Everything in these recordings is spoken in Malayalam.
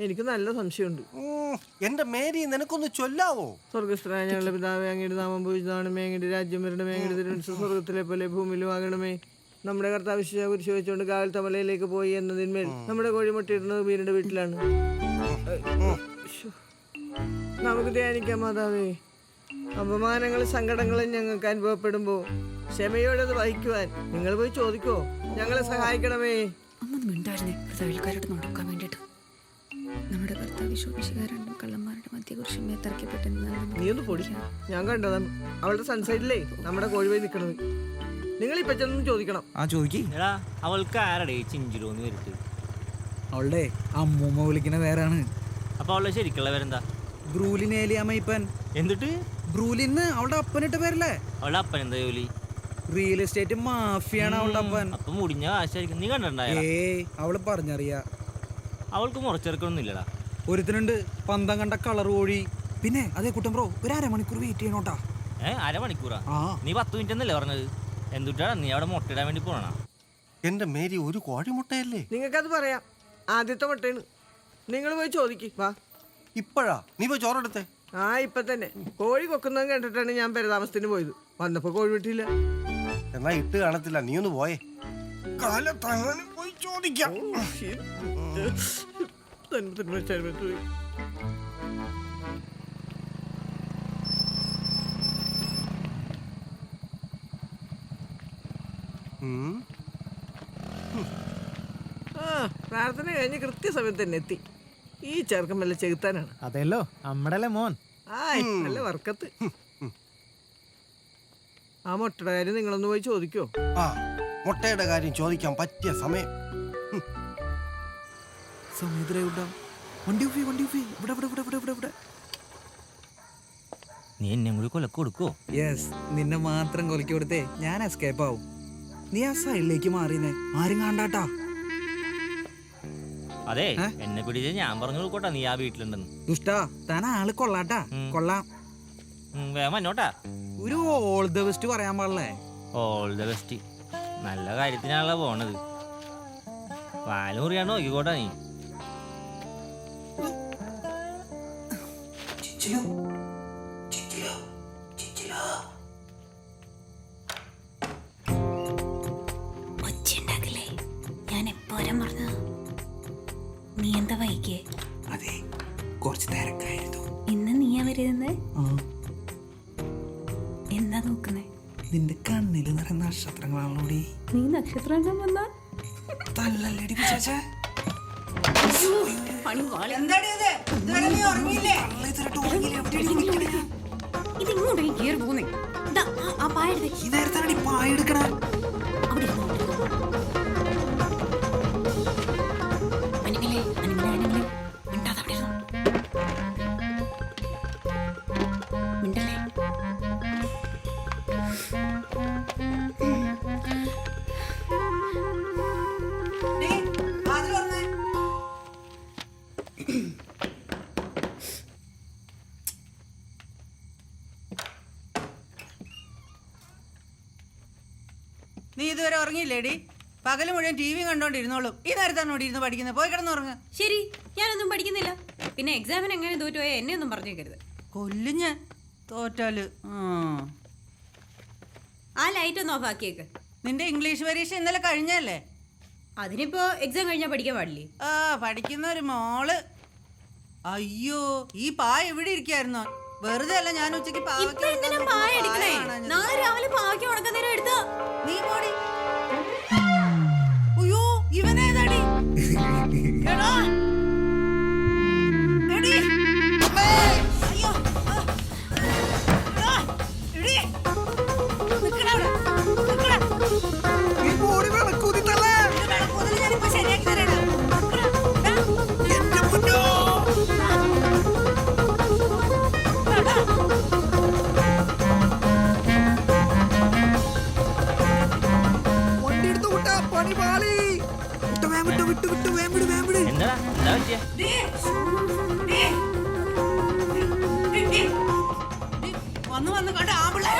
എനിക്ക് നല്ല സംശയമുണ്ട്. എന്റെ മേരി നിനക്കൊന്ന് ചൊല്ലാവോ? സ്വർഗസ്ഥനായ ഞങ്ങളുടെ പിതാവേ, അങ്ങയുടെ നാമം പൂജിതമാണമേ, അങ്ങയുടെ രാജ്യം വരണമേ, അങ്ങയുടെ തിരുമനസ്സ് സ്വർഗത്തിലെ പോലെ ഭൂമിയിലും ആകണമേ. നമ്മുടെ കർത്താവ് കുരിശ് വെച്ചുകൊണ്ട് കാവൽ തമലയിലേക്ക് പോയി എന്നതിന്മേൽ നമ്മുടെ കോഴിമുട്ടയിടുന്നത് വീടിന്റെ വീട്ടിലാണ്. നമുക്ക് ധ്യാനിക്കാം മാതാവേ. അപമാനങ്ങളും സങ്കടങ്ങളും ഞങ്ങൾക്ക് അനുഭവപ്പെടുമ്പോൾ ക്ഷമയോടെ അത് വഹിക്കുവാൻ നിങ്ങൾ പോയി ചോദിക്കോ. ഞങ്ങളെ സഹായിക്കണമേ. നടക്കാൻ വേണ്ടിട്ട് നമ്മുടെ കർത്താവ് രണ്ടും കള്ളന്മാരുടെ മധ്യകുരിശുമേ തറക്കപ്പെട്ടെന്ന് നീ ഒന്ന് പൊടി. ഞാൻ കണ്ടതാണ് അവളുടെ സൺസൈഡിലേ നമ്മുടെ കോഴി പോയി നിൽക്കണത്. നിങ്ങൾ ഇപ്പൊ ചെന്ന് ചോദിക്കണം. അവൾക്ക് ആരടേ ചിഞ്ചിലോന്ന് വരട്ട്? അവളുടെ അമ്മൂമ്മ വിളിക്കുന്ന പേരാണ്. അപ്പൊ അവളുടെ ശരിക്കുള്ള പേരെന്താ? ബ്രൂലിനേലിയമ്മ. എന്നിട്ട് ബ്രൂലിന്ന് അവളുടെ അപ്പനിട്ട പേരല്ലേ? അവളുടെ അപ്പൻ എന്താ ജോലി? റിയൽ എസ്റ്റേറ്റ് മാഫിയാണ് അവളുടെ അപ്പൻ. അപ്പൊ മുടിഞ്ഞ കാശായിരിക്കും. നീ കണ്ടിട്ടുണ്ടായ? അവള് പറഞ്ഞറിയാ. അവൾക്ക് മുറച്ചെറുക്കൊന്നും ഇല്ലടാ. ഒരുത്തിനുണ്ട് പന്തം കണ്ട കളർ കോഴി. പിന്നെ അതേ കുട്ടം ബ്രോ, ഒരു അരമണിക്കൂർ വെയിറ്റ് ചെയ്യണോട്ടാ. അരമണിക്കൂറാ? നീ 10 മിനിറ്റ് എന്നല്ലേ പറഞ്ഞത്? എന്തുട്ടാ നീ അവിടെ മുട്ടയിടാൻ വേണ്ടി പോണ? എന്റെ മേരി ഒരു കോഴിമുട്ടയല്ലേ? നിങ്ങൾക്കത് പറയാം. ആദ്യത്തെ മുട്ടയാണ്. നിങ്ങൾ പോയി ചോദിക്ക്. വാ. ഇപ്പഴാ നീ പോയി ചോറെടുത്തേ? ഇപ്പൊ തന്നെ. കോഴി കൊക്കുന്നത് കണ്ടിട്ടാണ് ഞാൻ പെരതാമസത്തിന് പോയത്. വന്നപ്പോ കോഴി വിട്ടില്ല. എന്നാ ഇട്ട് കാണത്തില്ല. നീ ഒന്ന് പോയേ. പോയി ചോദിക്കാം. പ്രാർത്ഥന കഴിഞ്ഞ് കൃത്യസമയത്ത് തന്നെ എത്തി. ഈ ചെറുക്കം വല്ല ചെകുത്താനാണ്. അതെല്ലോ നമ്മടല്ലേ മോൻ. നല്ല വർക്കത്ത്. ആ മുട്ടയുടെ കാര്യം നിങ്ങളൊന്ന് പോയി ചോദിക്കോ. മുട്ടയുടെ കാര്യം ചോദിക്കാൻ പറ്റിയ സമയം. നീ എന്നെ കൂടി കൊലക്ക് കൊടുക്കോ? യെസ്, നിന്നെ മാത്രം കൊലക്കി കൊടുത്തേ ഞാൻ എസ്കേപ്പ് ആവും. നീ ആ സൈഡിലേക്ക് മാറിയെന്നെ ആരും കാണാട്ടാ. അതെ, എന്നെ പിടിച്ച് ഞാൻ പറഞ്ഞു കൊടുക്കോട്ടാ നീ ആ വീട്ടിലുണ്ടെന്ന്. ദുഷ്ടാ, താൻ ആള് കൊള്ളാട്ടാ. കൊള്ളാം. വേഗം വന്നോട്ടാ. ഒരു ഓൾ ദ ബെസ്റ്റ് പറയാൻ പാടില്ലേ? All the best. നല്ല കാര്യത്തിനാണല്ലോ പോണത്. പാലൂറിയാണോ നോക്കിക്കോട്ടാ നീ. ഞാൻ എപ്പോഴും പറഞ്ഞത് നീ എന്താ വൈകിയേ? അതെ, കുറച്ച് തിരക്കായിരുന്നു. ഇന്ന് നീയാ വരുന്നത്? എന്താ നോക്കുന്നേ? നിന്റെ കണ്ണില് നിറയെ നക്ഷത്രങ്ങളാണോടി. നീ നക്ഷത്രം വന്നാ തല്ലല്ലേടി വിചാരിച്ചേ. ഇതിങ്ങോട്ടേക്ക് കേറി പോന്നേ. ആ പായെടുത്തേ. ഈ നേരത്തെ പായെടുക്കണ. അവിടെ നീ ഇതുവരെ ഉറങ്ങിയില്ലേടി? പകല് മുഴുവൻ ടി വി കണ്ടോണ്ടിരുന്നോളും. ഈ നേരത്താണ് ഇവിടെ ഇരുന്ന് പഠിക്കുന്നത്. പോയി കിടന്നുറങ്ങ. ശരി, ഞാനൊന്നും പഠിക്കുന്നില്ല. പിന്നെ എക്സാമിന് എങ്ങനെ തോറ്റുപോയാൽ എന്നെ ഒന്നും പറഞ്ഞേക്കരുത്. കൊല്ലും ഞാൻ തോറ്റാല്. ആ ലൈറ്റ് ഒന്ന് ഓഫ് ആക്കിയേക്ക്. നിന്റെ ഇംഗ്ലീഷ് പരീക്ഷ ഇന്നലെ കഴിഞ്ഞല്ലേ? അതിനിപ്പോ എക്സാം കഴിഞ്ഞാൽ പഠിക്കാൻ പാടില്ലേ? പഠിക്കുന്ന ഒരു മോള്. അയ്യോ, ഈ പായ ഇവിടെ ഇരിക്കായിരുന്നോ? വെറുതെ അല്ല ഞാൻ ഉച്ചക്ക് നാളെ രാവിലെ പാവയ്ക്ക് ഉണക്കാൻ നേരം എടുത്തോ. നീ പോടി. അയ്യോ, ഇവനേതാടി? ശരിയാക്കി തരാം. വന്ന് വന്ന് കണ്ട ആമ്പിള്ളേ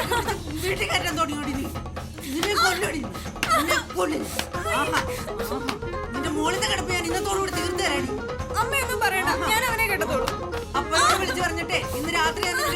വീട്ടിൽ കയറ്റാൻ തുടങ്ങിയോടി. നീ നിന്നെ കൊല്ലടി. നിന്റെ മോളിന്റെ കിടപ്പ് ഞാൻ ഇന്നത്തോടുകൂടി തീർത്ത് തരാടി. അമ്മയൊന്നും പറയണ്ട, ഞാൻ അവനെ കേട്ടതോളൂ. അപ്പൊ വിളിച്ചു പറഞ്ഞിട്ടേ ഇന്ന് രാത്രി തന്നെ